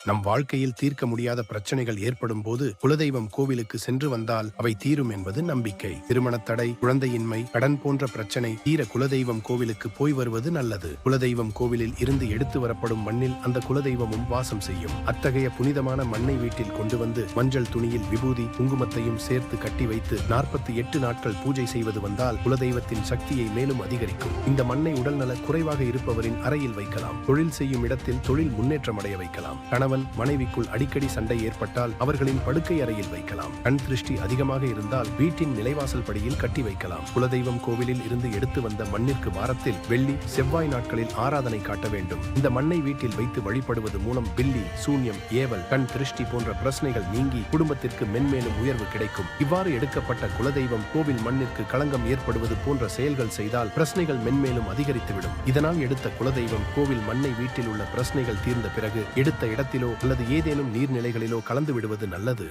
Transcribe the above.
நம் வாழ்க்கையில் தீர்க்க முடியாத பிரச்சனைகள் ஏற்படும் போது குலதெய்வம் கோவிலுக்கு சென்று வந்தால் அவை தீரும் என்பது நம்பிக்கை. திருமணத் தடை, குழந்தையின்மை, கடன் போன்ற பிரச்சனை தீர குலதெய்வம் கோவிலுக்கு போய் வருவது நல்லது. குலதெய்வம் கோவிலில் இருந்து எடுத்து வரப்படும் மண்ணில் அந்த குலதெய்வமும் வாசம் செய்யும். அத்தகைய புனிதமான மண்ணை வீட்டில் கொண்டு வந்து மஞ்சள் துணியில் விபூதி, குங்குமத்தையும் சேர்த்து கட்டி வைத்து 48 நாட்கள் பூஜை செய்வது வந்தால் குலதெய்வத்தின் சக்தியை மேலும் அதிகரிக்கும். இந்த மண்ணை உடல்நல குறைவாக இருப்பவரின் அறையில் வைக்கலாம். தொழில் செய்யும் இடத்தில் தொழில் முன்னேற்றம் அடைய வைக்கலாம். கணவன் மனைவிக்குள் அடிக்கடி சண்டை ஏற்பட்டால் அவர்களின் படுக்கை அறையில் வைக்கலாம். கண் திருஷ்டி அதிகமாக இருந்தால் வீட்டின் நிலைவாசல் படியில் கட்டி வைக்கலாம். குலதெய்வம் கோவிலில் இருந்து எடுத்து வந்த மண்ணிற்கு வாரத்தில் வெள்ளி, செவ்வாய் நாட்களில் ஆராதனை காட்ட வேண்டும். இந்த மண்ணை வீட்டில் வைத்து வழிபடுவது மூலம் பில்லி, சூன்யம், ஏவல், கண் திருஷ்டி போன்ற பிரச்சனைகள் நீங்கி குடும்பத்திற்கு மென்மேலும் உயர்வு கிடைக்கும். இவ்வாறு எடுக்கப்பட்ட குலதெய்வம் கோவில் மண்ணிற்கு களங்கம் ஏற்படுவது போன்ற செயல்கள் செய்தால் பிரச்சனைகள் மென்மேலும் அதிகரித்துவிடும். இதனால் எடுத்த குலதெய்வம் கோவில் மண்ணை வீட்டில் உள்ள பிரச்சனைகள் தீர்ந்த பிறகு எடுத்த இடத்திலோ அல்லது ஏதேனும் நீர்நிலைகளிலோ கலந்து விடுவது நல்லது.